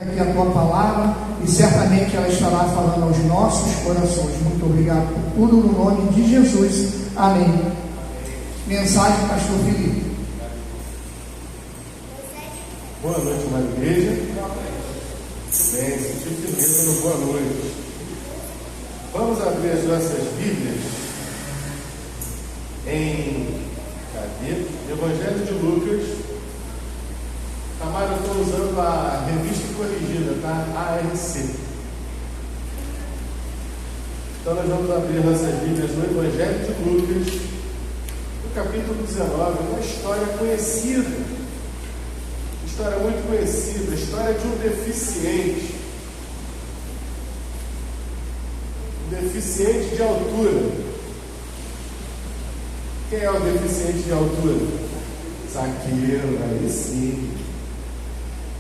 Aqui a tua palavra e certamente ela estará falando aos nossos corações. Muito obrigado por tudo, no nome de Jesus. Amém. Mensagem, pastor Felipe. Boa noite, uma igreja. Bem, senti firmeza no boa noite. Vamos abrir as nossas Bíblias em Evangelho de Lucas. Tamara, eu estou usando a revista corrigida, tá? ARC. Então nós vamos abrir nossas Bíblias no Evangelho de Lucas, no capítulo 19, uma história conhecida, história muito conhecida, a história de um deficiente de altura. Quem é o deficiente de altura? Zaqueu, aí sim.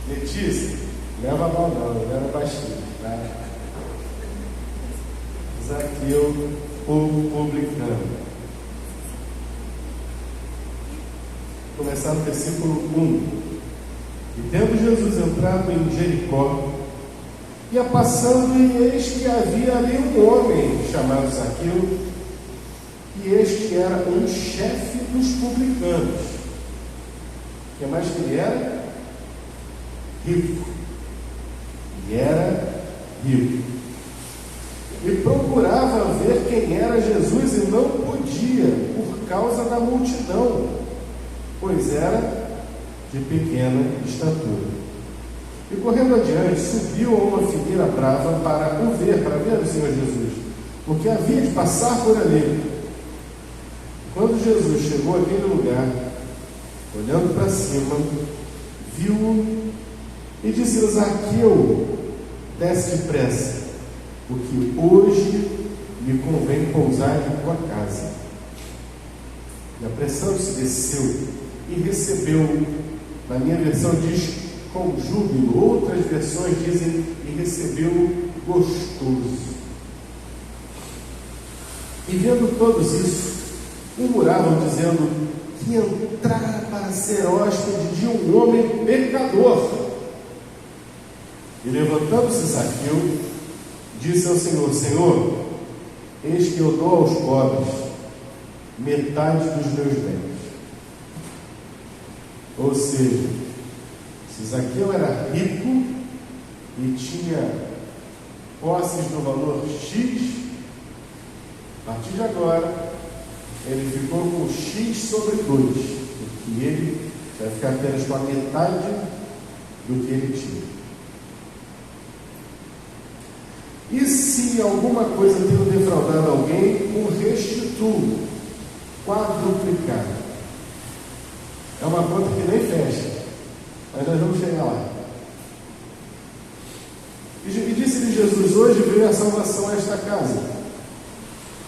Letícia, leva mal não, leva baixinho, tá? Zaqueu, povo publicano. Vou começar no versículo 1. E tendo Jesus entrado em Jericó, ia passando, e eis que havia ali um homem chamado Zaqueu, e este era um chefe dos publicanos. O que mais que ele era? Rico. E era rico. E procurava ver quem era Jesus e não podia, por causa da multidão, pois era de pequena estatura. E correndo adiante, subiu a uma figueira brava para ver o Senhor Jesus, porque havia de passar por ali. Quando Jesus chegou àquele lugar, olhando para cima, viu-o e disse-lhe: Zaqueu, desce depressa, porque hoje me convém pousar em tua casa. E apressando-se, desceu e recebeu. Na minha versão diz com júbilo, outras versões dizem e recebeu gostoso. E vendo todos isso, murmuravam, dizendo que entrara para ser hóspede de um homem pecador. E levantando-se Zaqueu, disse ao Senhor: Senhor, eis que eu dou aos pobres metade dos meus bens. Ou seja, se Zaqueu era rico e tinha posses no valor X, a partir de agora ele ficou com X sobre 2, porque ele vai ficar apenas com a metade do que ele tinha. E se alguma coisa tenho defraudado alguém, o restituo, quadruplicado. É uma conta que nem fecha, mas nós vamos chegar lá. E disse-lhe Jesus: hoje veio a salvação a esta casa,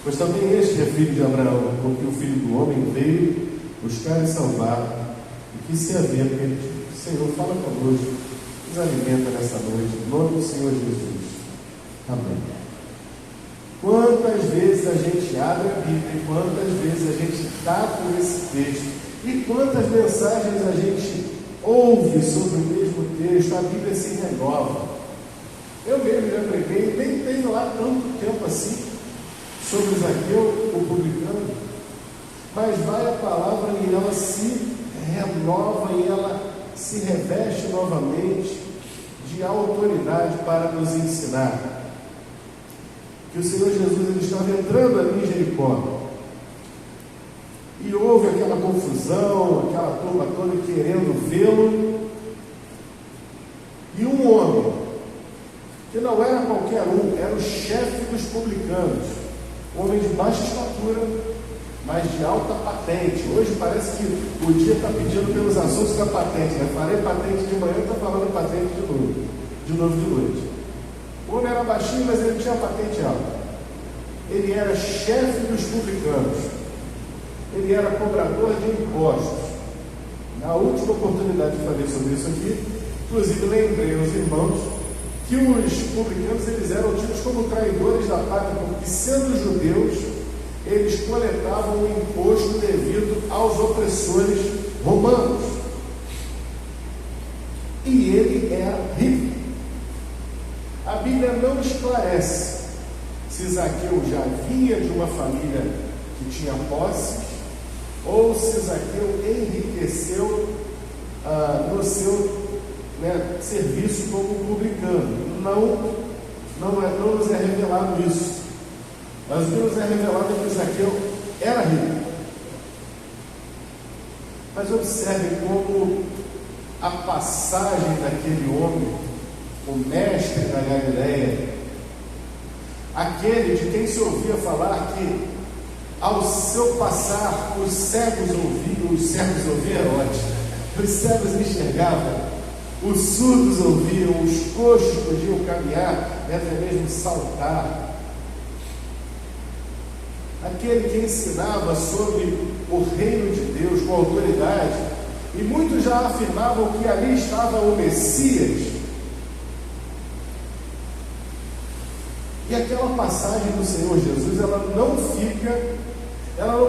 pois também este é filho de Abraão, porque o Filho do Homem veio buscar e salvar o que se havia perdido. Senhor, fala conosco, nos alimenta nessa noite, em nome do Senhor Jesus. Amém. Quantas vezes a gente abre a Bíblia, quantas vezes a gente dá por esse texto, e quantas mensagens a gente ouve sobre o mesmo texto, a Bíblia se renova. Eu mesmo já preguei, nem tenho lá tanto tempo assim, sobre Zaqueu, o publicano, mas vai a palavra e ela se renova e ela se reveste novamente de autoridade para nos ensinar. Que o Senhor Jesus ele estava entrando ali em Jericó, e houve aquela confusão, aquela turma toda querendo vê-lo, e um homem, que não era qualquer um, era o chefe dos publicanos, um homem de baixa estatura, mas de alta patente. Hoje parece que o dia está pedindo pelos assuntos da patente, né? Falei patente de manhã, estou falando patente de novo de noite. O homem era baixinho, mas ele tinha patente alta. Ele era chefe dos publicanos. Ele era cobrador de impostos. Na última oportunidade que falei sobre isso aqui, inclusive lembrei aos irmãos que os publicanos eles eram tidos como traidores da pátria, porque sendo judeus, eles coletavam o imposto devido aos opressores romanos. E ele era rico. Bíblia não esclarece se Zaqueu já vinha de uma família que tinha posses, ou se Zaqueu enriqueceu no seu serviço como publicano. Não nos é revelado isso. Mas o que nos é revelado é que Zaqueu era rico. Mas observe como a passagem daquele homem, o mestre da Galileia, aquele de quem se ouvia falar que ao seu passar os cegos ouviam, os cegos enxergavam, os surdos ouviam, os coxos podiam caminhar e até mesmo saltar. Aquele que ensinava sobre o reino de Deus com autoridade, e muitos já afirmavam que ali estava o Messias. E aquela passagem do Senhor Jesus, ela não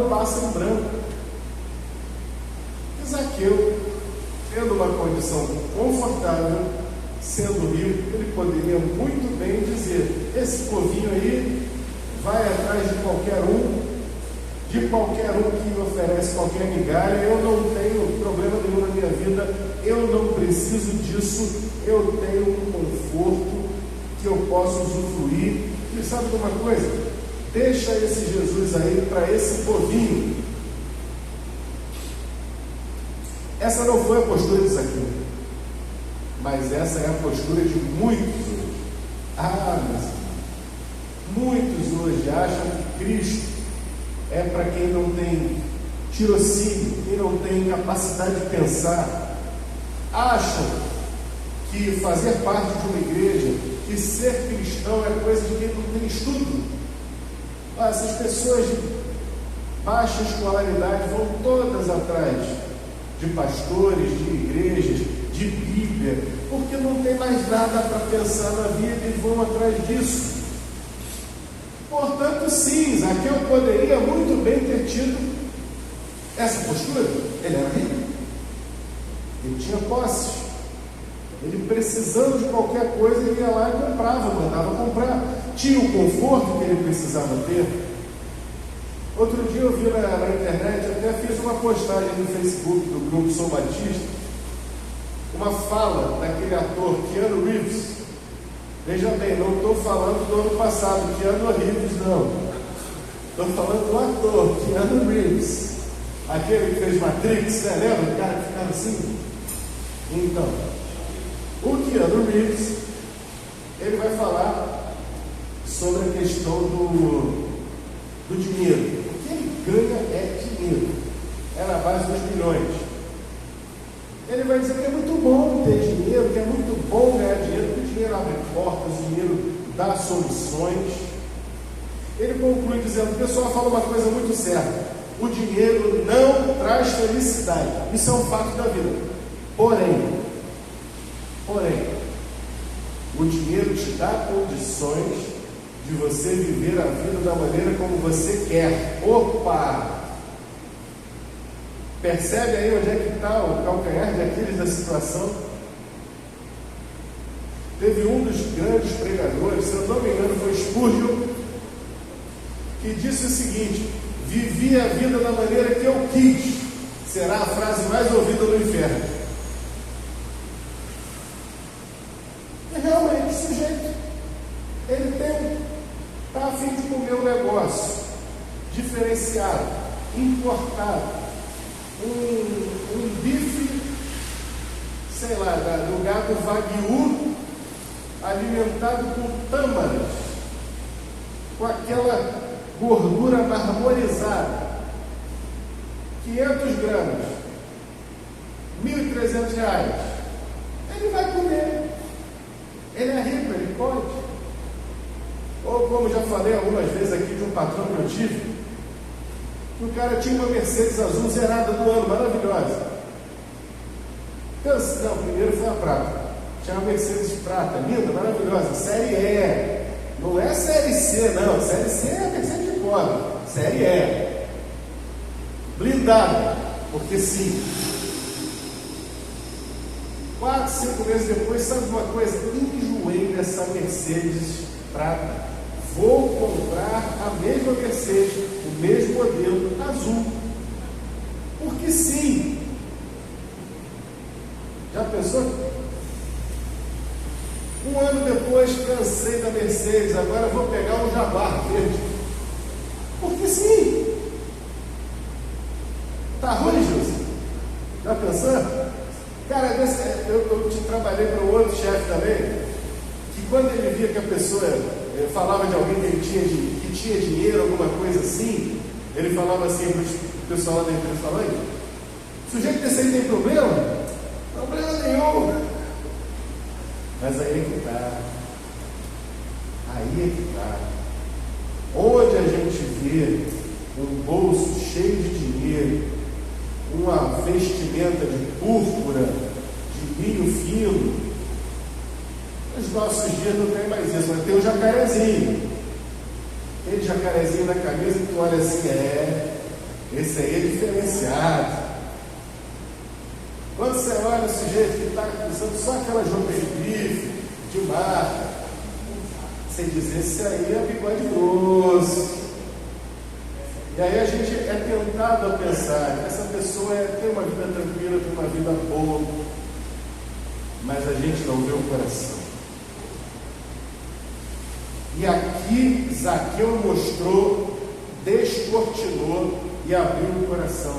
passa em branco. E Zaqueu, tendo uma condição confortável, sendo rico, ele poderia muito bem dizer: esse povinho aí vai atrás de qualquer um que me oferece qualquer migalha, eu não tenho problema nenhum na minha vida, eu não preciso disso, eu tenho um conforto que eu posso usufruir. E sabe de uma coisa? Deixa esse Jesus aí para esse povinho. Essa não foi a postura de Zaqueu, mas essa é a postura de muitos hoje. Meus irmãos, muitos hoje acham que Cristo é para quem não tem tirocínio, quem não tem capacidade de pensar. Acham que fazer parte de uma igreja, que ser cristão é coisa de quem não tem estudo. Essas pessoas de baixa escolaridade vão todas atrás de pastores, de igrejas, de Bíblia, porque não tem mais nada para pensar na vida e vão atrás disso. Portanto, sim, Zaqueu poderia muito bem ter tido essa postura. Ele era rico, ele tinha posses, ele precisando de qualquer coisa, ele ia lá e comprava, mandava comprar, tinha o conforto que ele precisava ter. Outro dia eu vi na internet, até fiz uma postagem no Facebook do grupo Sou Batista, uma fala daquele ator Keanu Reeves. Veja bem, não estou falando do ano passado, Keanu Reeves, não. Estou falando do ator, Keanu Reeves. Aquele que fez Matrix, lembra? O cara que ficava assim? Então, o Keanu Reeves, ele vai falar sobre a questão do dinheiro. O que ele ganha é dinheiro. É na base dos milhões. Ele vai dizer que é muito bom ter dinheiro, que é muito bom ganhar dinheiro, porque o dinheiro abre portas, o dinheiro dá soluções. Ele conclui dizendo: o pessoal fala uma coisa muito certa: o dinheiro não traz felicidade. Isso é um fato da vida. Porém, o dinheiro te dá condições de você viver a vida da maneira como você quer. Opa! Percebe aí onde é que está o calcanhar de Aquiles da situação? Teve um dos grandes pregadores, se eu não me engano foi Spurgeon, que disse o seguinte: vivi a vida da maneira que eu quis, será a frase mais ouvida no inferno. E realmente o sujeito, ele está a fim de comer um negócio diferenciado, importado, um bife, sei lá, do gado Wagyu, alimentado com tâmaras, com aquela gordura marmorizada, 500 gramas, R$1.300, ele vai comer. Ele é rico, ele pode. Ou como já falei algumas vezes aqui de um patrão que eu tive, que o cara tinha uma Mercedes azul zerada do ano, maravilhosa. Não, primeiro foi a prata. Tinha uma Mercedes prata, linda, maravilhosa, série E. Não é série C, não. Série C é a Mercedes de pobre. Série E. Blindada, porque sim. 4, 5 meses depois, sabe uma coisa? Enjoei dessa essa Mercedes prata. Vou comprar a mesma Mercedes, o mesmo modelo azul. Porque sim. Já pensou? Um ano depois, cansei da Mercedes, agora vou pegar um Jaguar verde. Porque sim. Tá ruim, José? Já pensou? Cara, eu trabalhei para um outro chefe também, que quando ele via que a pessoa falava de alguém que tinha dinheiro, alguma coisa assim, ele falava assim para o pessoal lá da empresa, falando: o sujeito desse aí tem problema? Problema nenhum. Mas aí é que está. Aí é que está. Onde a gente vê um bolso cheio de dinheiro, uma vestimenta de púrpura, de linho fino, nos nossos dias não tem mais isso, mas tem o jacarezinho. Aquele jacarezinho na camisa que tu olha assim, esse aí é diferenciado. Quando você olha o sujeito que está usando só aquelas roupas de bife, de marca, você diz, esse aí é bigode grosso. E aí a gente é tentado a pensar que essa pessoa tem uma vida tranquila, tem uma vida boa, mas a gente não vê o coração. E aqui Zaqueu mostrou, descortinou e abriu o coração.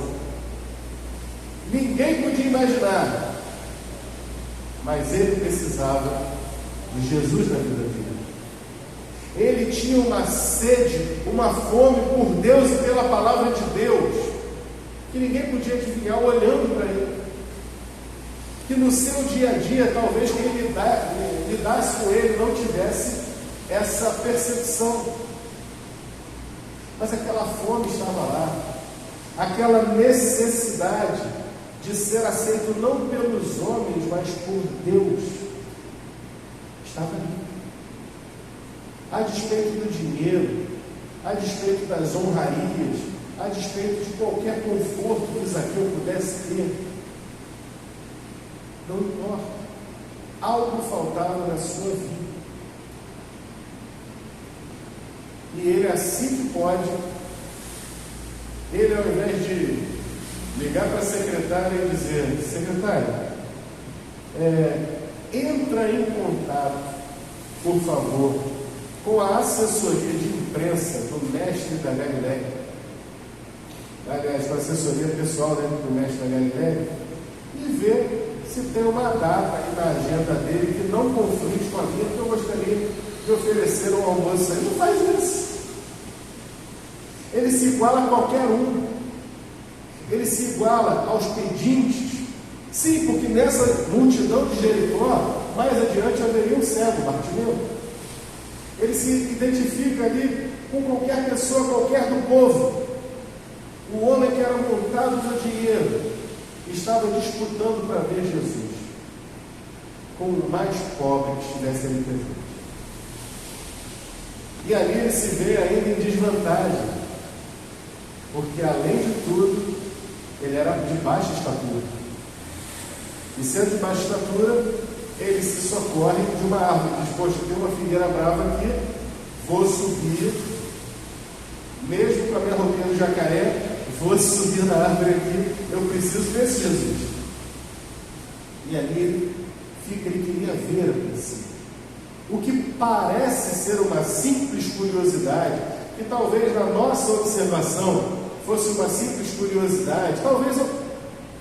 Ninguém podia imaginar, mas ele precisava de Jesus na vida dele. Ele tinha uma sede, uma fome por Deus e pela palavra de Deus, que ninguém podia adivinhar olhando para ele. Que no seu dia a dia, talvez quem lidasse com ele não tivesse essa percepção. Mas aquela fome estava lá, aquela necessidade de ser aceito não pelos homens, mas por Deus, estava ali. A despeito do dinheiro, a despeito das honrarias, a despeito de qualquer conforto que Zaqueu pudesse ter, não importa, algo faltava na sua vida. E ele, assim que pode, ele, ao invés de ligar para a secretária e dizer: secretária, entra em contato, por favor, com a assessoria de imprensa do mestre da Galileia, aliás, com a assessoria pessoal do mestre da Galileia, e ver se tem uma data aí na agenda dele que não conflite com a minha, que eu gostaria de oferecer um almoço aí. Não faz isso. Ele se iguala a qualquer um. Ele se iguala aos pedintes. Sim, porque nessa multidão de Jericó, mais adiante haveria um cego, Bartimeu. Ele se identifica ali com qualquer pessoa, qualquer do povo. O homem que era montado no dinheiro estava disputando para ver Jesus com o mais pobre que estivesse ali presente. E ali ele se vê ainda em desvantagem, porque além de tudo, ele era de baixa estatura. E sendo de baixa estatura, ele se socorre de uma árvore. Diz: poxa, tem uma figueira brava aqui, vou subir, mesmo com a minha roupinha do jacaré, vou subir na árvore aqui, eu preciso ver esse Jesus. E ali ele queria ver a princípio. O que parece ser uma simples curiosidade, que talvez na nossa observação fosse uma simples curiosidade, talvez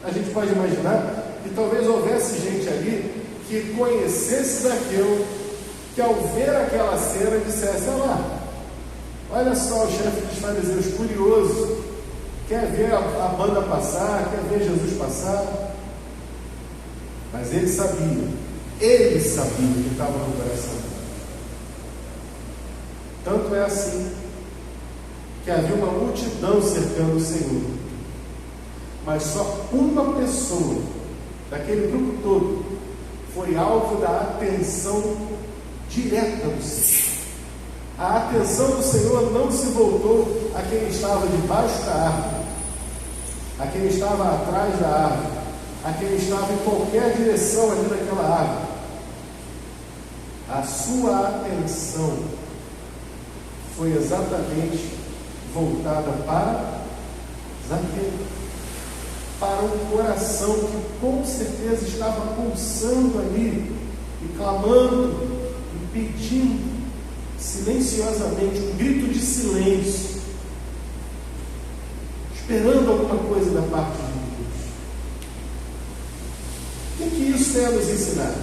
a gente pode imaginar que talvez houvesse gente ali que conhecesse Zaqueu, que ao ver aquela cena dissesse: olha só o chefe dos fariseus curioso, quer ver a banda passar, quer ver Jesus passar. Mas ele sabia o que estava no coração dele. Tanto é assim que havia uma multidão cercando o Senhor, mas só uma pessoa daquele grupo todo foi alvo da atenção direta do Senhor. A atenção do Senhor não se voltou a quem estava debaixo da árvore, a quem estava atrás da árvore, a quem estava em qualquer direção ali naquela árvore. a sua atenção foi exatamente voltada para Zaqueu, para um coração que com certeza estava pulsando ali e clamando e pedindo silenciosamente um grito de silêncio, esperando alguma coisa da parte de Deus. O que isso tem a nos ensinar?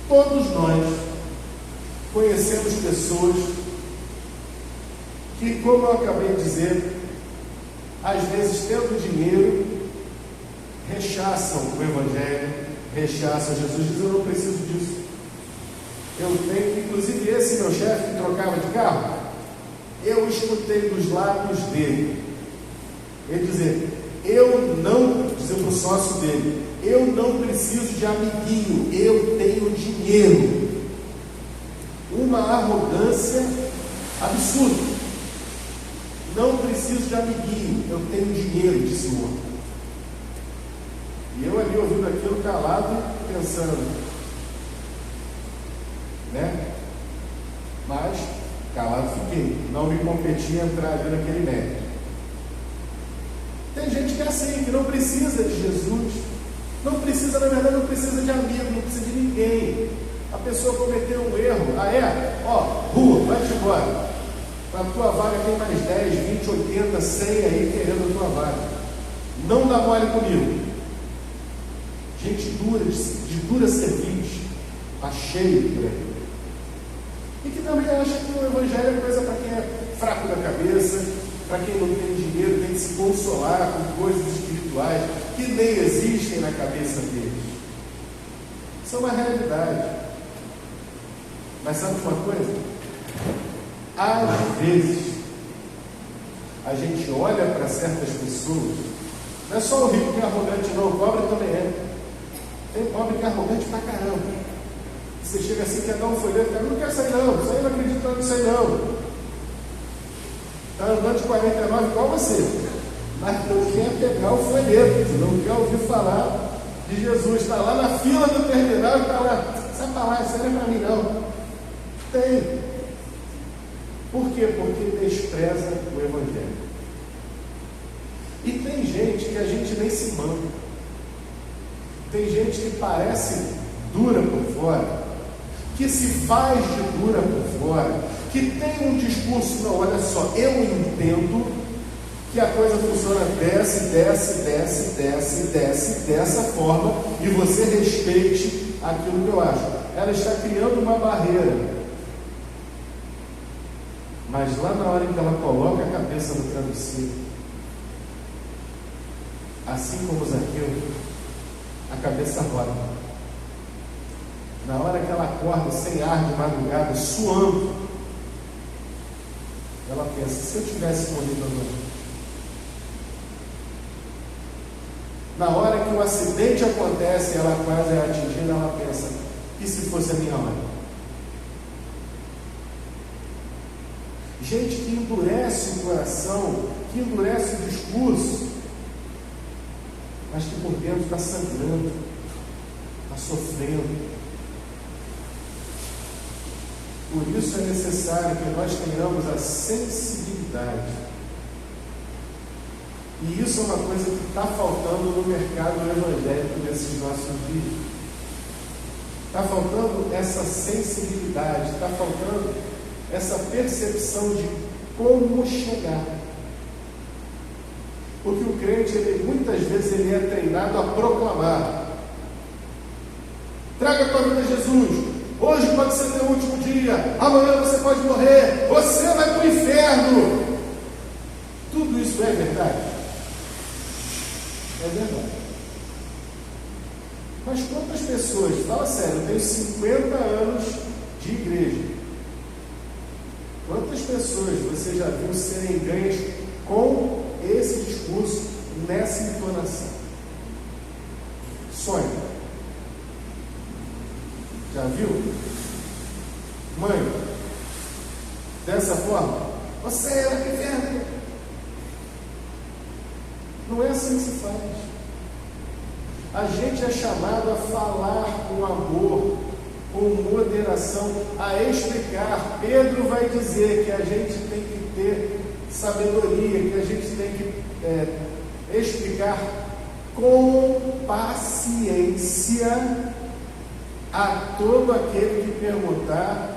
Todos nós conhecemos pessoas que, como eu acabei de dizer, às vezes, tendo dinheiro, rechaçam o Evangelho, rechaçam Jesus, dizem: eu não preciso disso. Eu tenho, inclusive esse meu chefe que trocava de carro, eu escutei dos lábios dele, ele dizer para o sócio dele: eu não preciso de amiguinho, eu tenho dinheiro. Uma arrogância absurda. Não preciso de amiguinho, eu tenho dinheiro, disse o outro. E eu ali ouvindo aquilo calado, pensando, né? Mas calado fiquei, não me competia entrar ali naquele mérito. Tem gente que é assim, que não precisa de Jesus, não precisa, na verdade, não precisa de amigo, não precisa de ninguém. A pessoa cometeu um erro, rua, vai-te embora. A tua vaga tem mais 10, 20, 80, 100 aí querendo a tua vaga. Não dá mole comigo. Gente dura, de dura serviço, está cheio por aí. E que também acha que o Evangelho é coisa para quem é fraco da cabeça, para quem não tem dinheiro, tem que se consolar com coisas espirituais que nem existem na cabeça deles. Isso é uma realidade. Mas sabe uma coisa? Às vezes, a gente olha para certas pessoas, não é só o rico que é arrogante, não, o pobre também é. Tem pobre que é arrogante pra caramba. Você chega assim, quer dar um folheto, cara, não quer sair não, isso aí não acredito nisso aí não. Está andando de 49 igual você, mas não quer pegar o folheto, não quer ouvir falar de Jesus, está lá na fila do terminal e está lá, sai para lá, isso não é para mim não. Tem. Por quê? Porque despreza o Evangelho. E tem gente que a gente nem se manda. Tem gente que parece dura por fora, que se faz de dura por fora, que tem um discurso, não, olha só, eu entendo que a coisa funciona desce dessa forma, e você respeite aquilo que eu acho. Ela está criando uma barreira. Mas lá na hora em que ela coloca a cabeça no travesseiro, assim como Zaqueu, a cabeça roda. Na hora que ela acorda sem ar de madrugada, suando, ela pensa: se eu tivesse morrido agora? Na hora que o acidente acontece e ela quase é atingida, ela pensa: e se fosse a minha hora? Gente que endurece o coração, que endurece o discurso, mas que por dentro está sangrando, está sofrendo. Por isso é necessário que nós tenhamos a sensibilidade. E isso é uma coisa que está faltando no mercado evangélico nesses nossos dias. Está faltando essa sensibilidade, está faltando essa percepção de como chegar. Porque o crente, muitas vezes, ele é treinado a proclamar: traga a tua vida a Jesus, hoje pode ser teu último dia, amanhã você pode morrer, você vai para o inferno. Tudo isso é verdade? É verdade. Mas quantas pessoas, fala sério, eu tenho 50 anos de igreja, quantas pessoas você já viu serem ganhas com esse discurso, nessa entonação? Sonho. Já viu? Mãe, dessa forma, você é o inferno. Não é assim que se faz. A gente é chamado a falar com amor, com moderação, a explicar. Pedro vai dizer que a gente tem que ter sabedoria, que a gente tem que explicar com paciência a todo aquele que perguntar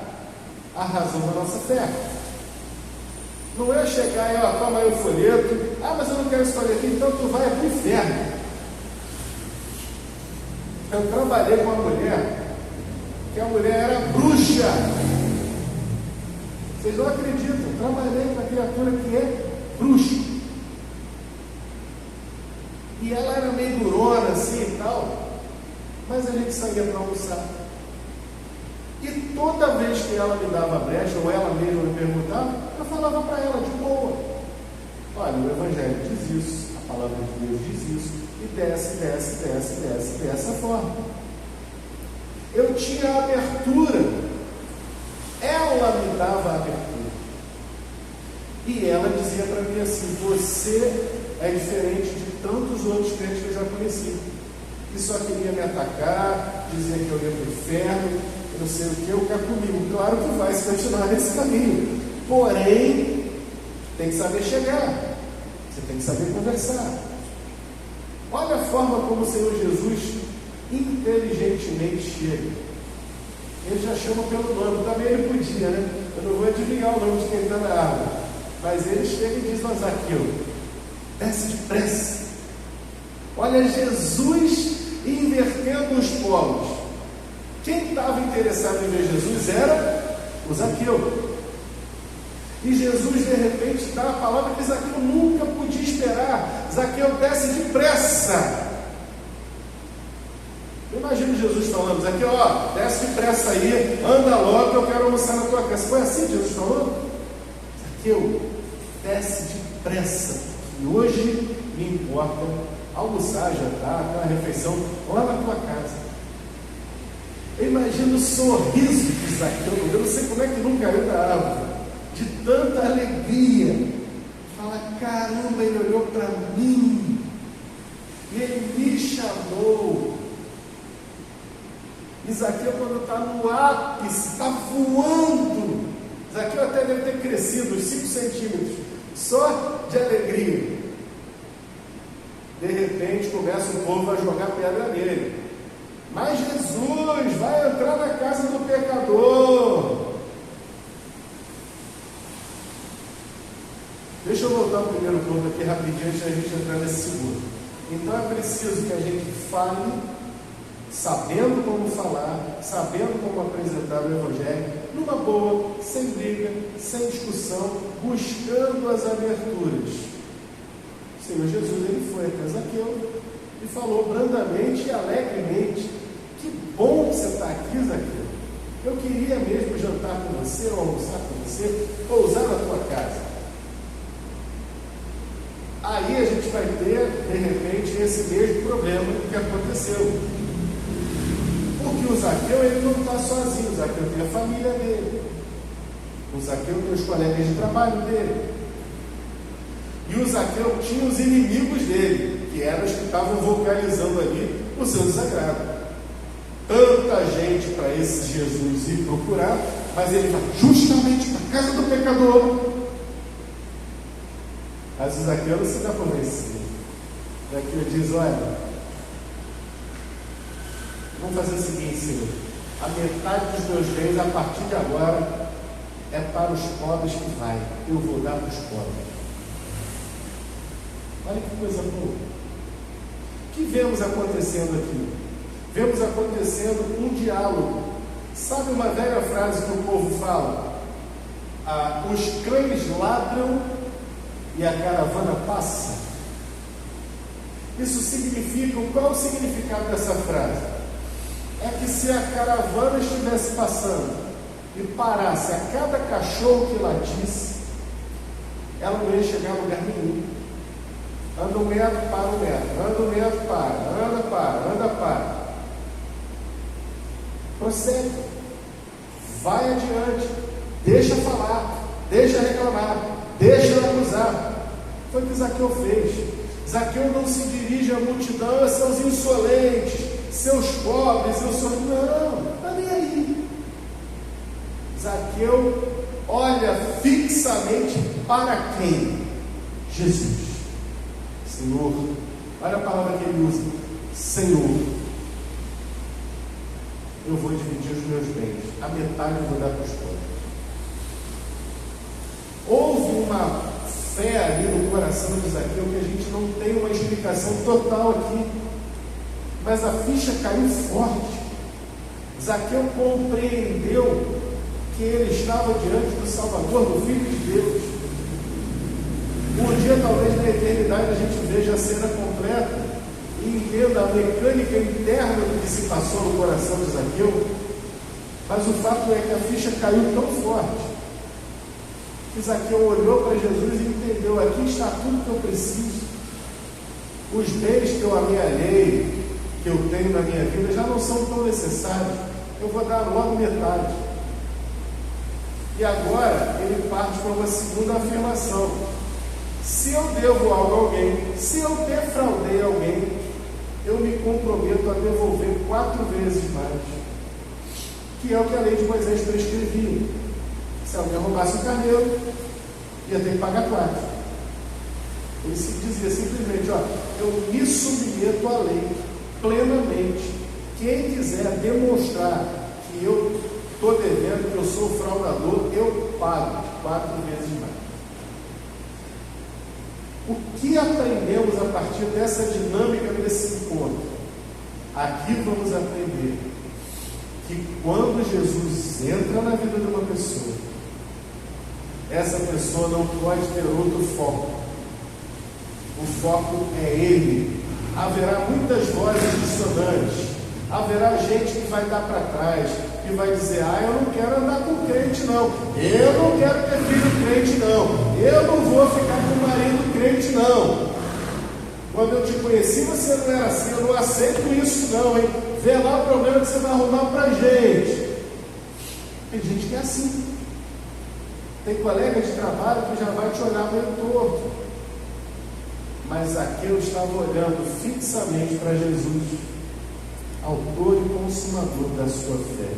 a razão da nossa fé. Não é chegar e, toma aí o folheto, mas eu não quero esse folheto, então tu vai para o inferno. Eu trabalhei com uma mulher, que a mulher era bruxa. Vocês não acreditam, eu trabalhei com uma criatura que é bruxa. E ela era meio durona assim e tal, mas a gente saía para almoçar. E toda vez que ela me dava brecha, ou ela mesma me perguntava, eu falava para ela de boa: olha, o Evangelho diz isso, a palavra de Deus diz isso, e desce dessa forma. Eu tinha abertura, ela me dava abertura, e ela dizia para mim assim: você é diferente de tantos outros crentes que eu já conheci, que só queria me atacar, dizia que eu ia para o inferno, eu não sei o que, eu quero comigo. Claro que vai se continuar nesse caminho, porém tem que saber chegar, você tem que saber conversar. Olha a forma como o Senhor Jesus inteligentemente chega. Ele já chama pelo nome, também ele podia, né? Eu não vou adivinhar o nome de quem está na árvore, mas ele chega e diz: mas Zaqueu, desce depressa. Olha, Jesus invertendo os polos. Quem estava interessado em ver Jesus era o Zaqueu. E Jesus, de repente, dá a palavra que Zaqueu nunca podia esperar: Zaqueu, desce depressa. Eu imagino Jesus falando: Zaqueu, desce depressa aí, anda logo, eu quero almoçar na tua casa. Foi assim que Jesus falou? Zaqueu, desce depressa, e hoje me importa almoçar, jantar, ter uma refeição lá na tua casa. Eu imagino o sorriso de Zaqueu, eu não sei como é que não caiu da árvore, de tanta alegria. Fala: caramba, ele olhou para mim, e ele me chamou. E Zaqueu, quando está no ápice, está voando, Zaqueu até deve ter crescido uns 5 centímetros, só de alegria. De repente começa o povo a jogar pedra nele: mas Jesus vai entrar na casa do pecador. Deixa eu voltar ao primeiro ponto aqui rapidinho, antes da gente entrar nesse segundo. Então é preciso que a gente fale sabendo como falar, sabendo como apresentar o Evangelho, numa boa, sem briga, sem discussão, buscando as aberturas. O Senhor Jesus, ele foi até Zaqueu e falou brandamente e alegremente: que bom que você está aqui, Zaqueu. Eu queria mesmo jantar com você, ou almoçar com você, pousar na tua casa. Aí a gente vai ter, de repente, esse mesmo problema que aconteceu. Porque o Zaqueu, ele não está sozinho. O Zaqueu tem a família dele, o Zaqueu tem os colegas de trabalho dele, e o Zaqueu tinha os inimigos dele, que eram os que estavam vocalizando ali o seu desagrado. Tanta gente para esse Jesus ir procurar, mas ele vai justamente para a casa do pecador. Mas o Zaqueu não se dá por vencido. O Zaqueu diz: olha, vamos fazer o seguinte, Senhor, a metade dos meus bens a partir de agora é para os pobres que vai, eu vou dar para os pobres. Olha que coisa boa. O que vemos acontecendo aqui? Vemos acontecendo um diálogo. Sabe uma velha frase que o povo fala? Os cães ladram e a caravana passa. Isso significa, qual é o significado dessa frase? É que se a caravana estivesse passando e parasse a cada cachorro que latisse, ela não ia chegar a lugar nenhum. Anda um metro, para um metro, anda um metro, para, anda, para. Prossegue, vai adiante, deixa falar, deixa reclamar, deixa acusar. Foi o que Zaqueu fez. Zaqueu não se dirige à multidão, seus insolentes, seus pobres, eu sou. Não, está nem aí. Zaqueu olha fixamente para quem? Jesus. Senhor, olha a palavra que ele usa: Senhor, eu vou dividir os meus bens, a metade eu vou dar para os pobres. Houve uma fé ali no coração de Zaqueu que a gente não tem uma explicação total aqui, mas a ficha caiu forte. Zaqueu compreendeu que ele estava diante do Salvador, do Filho de Deus. Um dia, talvez na eternidade, a gente veja a cena completa e entenda a mecânica interna do que se passou no coração de Zaqueu, mas o fato é que a ficha caiu tão forte que Zaqueu olhou para Jesus e entendeu: aqui está tudo que eu preciso. Os bens que eu amealhei, que eu tenho na minha vida, já não são tão necessários. Eu vou dar logo metade. E agora ele parte para uma segunda afirmação: se eu devo algo a alguém, se eu defraudei alguém, eu me comprometo a devolver 4 vezes mais, que é o que a lei de Moisés prescrevia. Se alguém roubasse um carneiro, ia ter que pagar 4. Ele se dizia simplesmente: ó, eu me submeto à lei plenamente. Quem quiser demonstrar que eu estou devendo, que eu sou fraudador, eu pago 4 vezes mais. O que aprendemos a partir dessa dinâmica desse encontro? Aqui vamos aprender que quando Jesus entra na vida de uma pessoa, essa pessoa não pode ter outro foco. O foco é Ele. Haverá muitas vozes dissonantes, haverá gente que vai dar para trás, que vai dizer: ah, eu não quero andar com crente não, eu não quero ter filho crente não, eu não vou ficar com marido crente não. Quando eu te conheci você não era assim, eu não aceito isso não, hein? Vê lá o problema que você vai arrumar para gente. Tem gente que é assim. Tem colega de trabalho que já vai te olhar meio torto. Mas Zaqueu estava olhando fixamente para Jesus, autor e consumador da sua fé.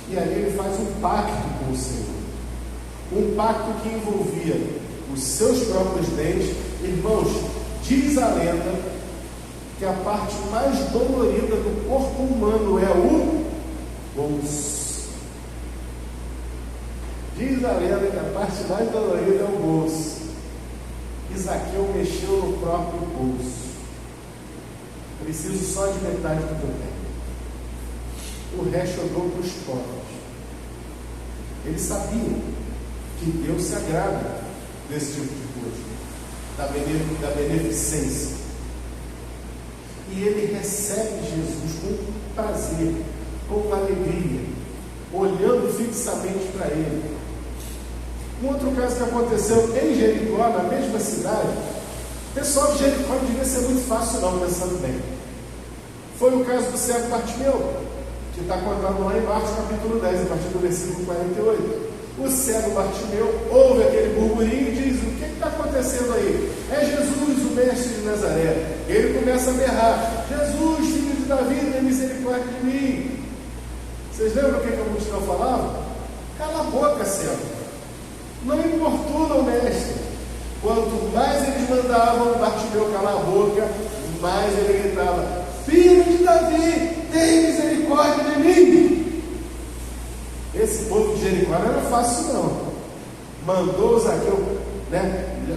E ali ele faz um pacto com o Senhor. Um pacto que envolvia os seus próprios bens. Irmãos, diz a lenda que a parte mais dolorida do corpo humano é o bolso. Diz a lenda que a parte mais dolorida é o bolso. E Zaqueu mexeu no próprio bolso. Preciso só de metade do que eu tenho. O resto eu dou para os pobres. Ele sabia que Deus se agrada desse tipo de coisa, da beneficência. E ele recebe Jesus com prazer, com alegria, olhando fixamente para ele. Um outro caso que aconteceu em Jericó, na mesma cidade, o pessoal de Jericó não devia ser muito fácil não, pensando bem. Foi o caso do cego Bartimeu, que está contado lá em Marcos capítulo 10, a partir do versículo 48. O cego Bartimeu ouve aquele burburinho e diz: o que está acontecendo aí? É Jesus, o mestre de Nazaré. Ele começa a berrar: Jesus, filho de Davi, tem misericórdia de mim. Vocês lembram o que a multidão falava? Cala a boca, cego. Não importuna o mestre. Quanto mais eles mandavam Bartimeu calar a boca, mais ele gritava: filho de Davi, tem misericórdia de mim. Esse povo de Jericó não era fácil não. Mandou o Zaqueu,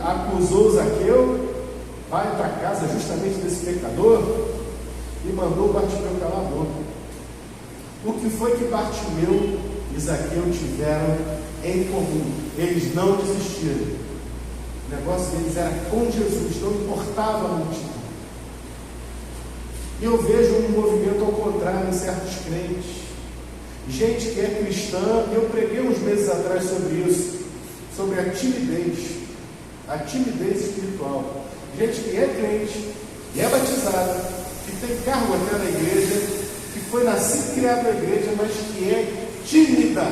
acusou o Zaqueu, vai para casa justamente desse pecador, e mandou Bartimeu calar a boca. O que foi que Bartimeu e Zaqueu tiveram em comum? Eles não desistiram. O negócio deles era com Jesus, não importava a multidão. E eu vejo um movimento ao contrário em certos crentes. Gente que é cristã, e eu preguei uns meses atrás sobre isso, sobre a timidez espiritual. Gente que é crente, que é batizada, que tem cargo até na igreja, que foi nascido e criado na igreja, mas que é tímida,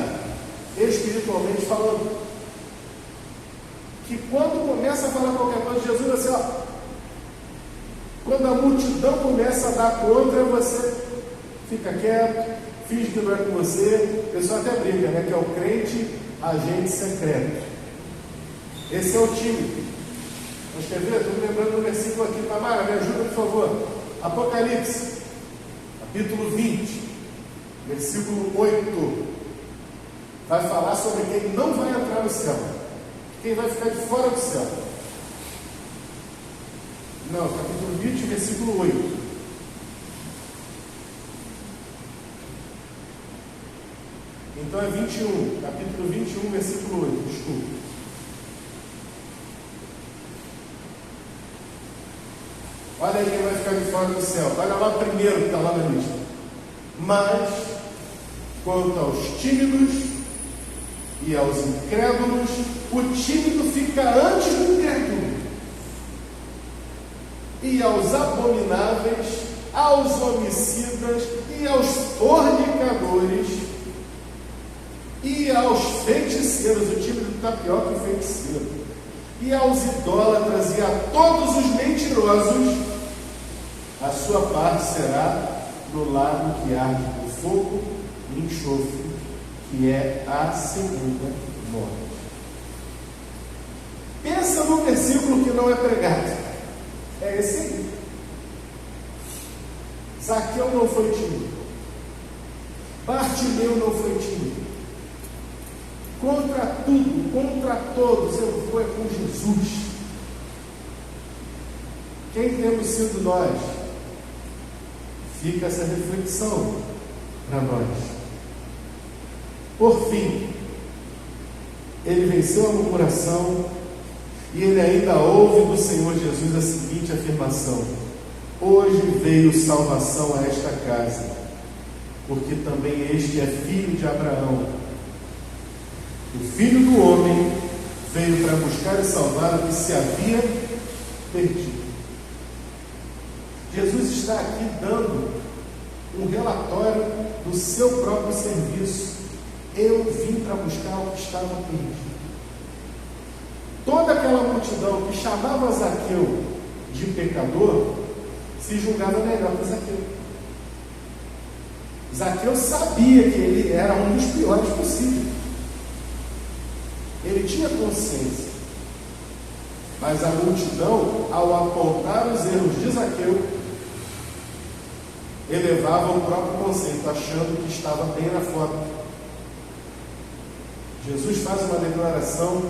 espiritualmente falando. Que quando começa a falar qualquer coisa de Jesus, assim, ó, Quando a multidão começa a dar contra, você fica quieto, finge que não é com você. O pessoal até brinca, né? Que é o crente agente secreto. Esse é o time. Mas quer ver? Estou me lembrando do versículo aqui. Tamara, me ajuda, por favor. Apocalipse, capítulo 20, versículo 8. Vai falar sobre quem não vai entrar no céu, quem vai ficar de fora do céu. Não, capítulo 20, versículo 8. Então é 21, capítulo 21, versículo 8, desculpa. Olha aí quem vai ficar de fora do céu. Olha lá o primeiro que está lá na lista. Mas, quanto aos tímidos e aos incrédulos, o tímido fica antes do incrédulo. E aos abomináveis, aos homicidas, e aos fornicadores, e aos feiticeiros, o tímido está pior que o feiticeiro, e aos idólatras, e a todos os mentirosos, a sua parte será no lago que arde com fogo e enxofre, que é a segunda morte. Pensa no versículo que não é pregado. É esse aí. Zaqueu não foi tímido. Bartimeu não foi tímido. Contra tudo, contra todos, eu vou com Jesus. Quem temos sido nós? Fica essa reflexão para nós. Por fim, ele venceu a murmuração e ele ainda ouve do Senhor Jesus a seguinte afirmação: hoje veio salvação a esta casa, porque também este é filho de Abraão. O Filho do Homem veio para buscar e salvar o que se havia perdido. Jesus está aqui dando um relatório do seu próprio serviço. Eu vim para buscar o que estava perdido. Toda aquela multidão que chamava Zaqueu de pecador se julgava melhor que Zaqueu. Zaqueu sabia que ele era um dos piores possíveis. Ele tinha consciência. Mas a multidão, ao apontar os erros de Zaqueu, elevava o próprio conceito, achando que estava bem na foto. Jesus faz uma declaração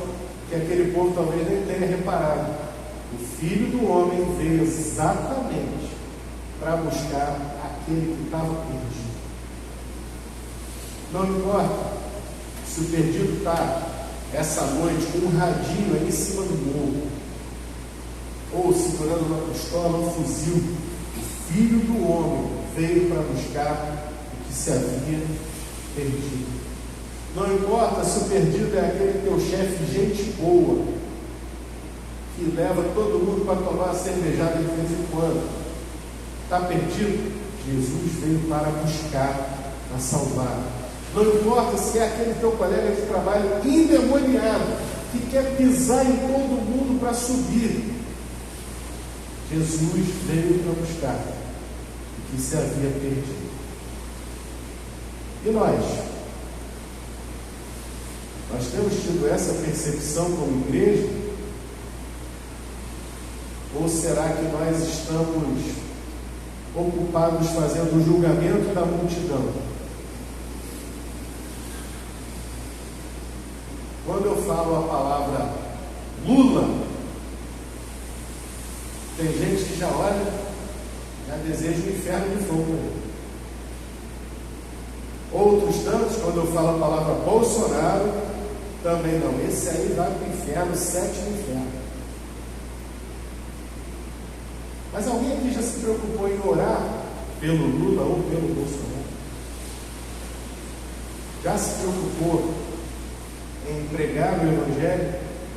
que aquele povo talvez nem tenha reparado. O Filho do Homem veio exatamente para buscar aquele que estava perdido. Não importa se o perdido está essa noite com um radinho aí em cima do morro, ou segurando uma pistola, um fuzil. O Filho do Homem veio para buscar o que se havia perdido. Não importa se o perdido é aquele teu chefe gente boa, que leva todo mundo para tomar uma cervejada de vez em quando. Está perdido? Jesus veio para buscar, para salvar. Não importa se é aquele teu colega de trabalho endemoniado, que quer pisar em todo mundo para subir. Jesus veio para buscar o que se havia perdido. E nós? Nós temos tido essa percepção como igreja? Ou será que nós estamos ocupados fazendo o julgamento da multidão? Quando eu falo a palavra Lula, tem gente que já olha, já deseja o inferno de fogo. Outros tantos, quando eu falo a palavra Bolsonaro, também não. Esse aí vai para o inferno, sétimo inferno. Mas alguém aqui já se preocupou em orar pelo Lula ou pelo Bolsonaro? Já se preocupou em pregar o Evangelho?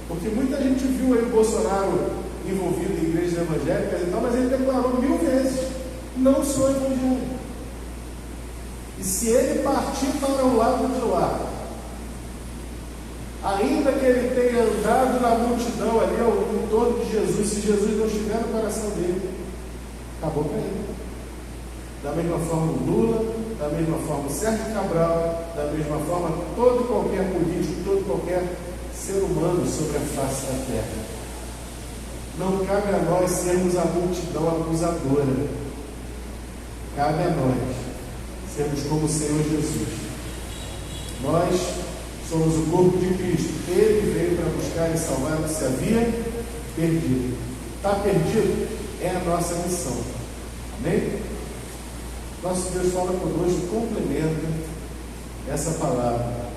Porque muita gente viu aí o Bolsonaro envolvido em igrejas evangélicas e tal, mas ele declarou 1000 vezes: não sou evangélico. E se ele partir para o lado de lá, ainda que ele tenha andado na multidão ali em torno de Jesus, se Jesus não estiver no coração dele, acabou para ele. Da mesma forma o Lula, da mesma forma o Sérgio Cabral, da mesma forma todo e qualquer político, todo e qualquer ser humano sobre a face da terra. Não cabe a nós sermos a multidão acusadora. Cabe a nós sermos como o Senhor Jesus. Nós somos o corpo de Cristo. Ele veio para buscar e salvar o que se havia perdido. Está perdido? É a nossa missão. Amém? Nosso Deus fala conosco, complementa essa palavra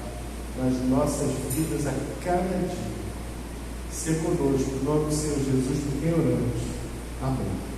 nas nossas vidas a cada dia. Ser conosco, em nome do Senhor Jesus, por quem oramos. Amém.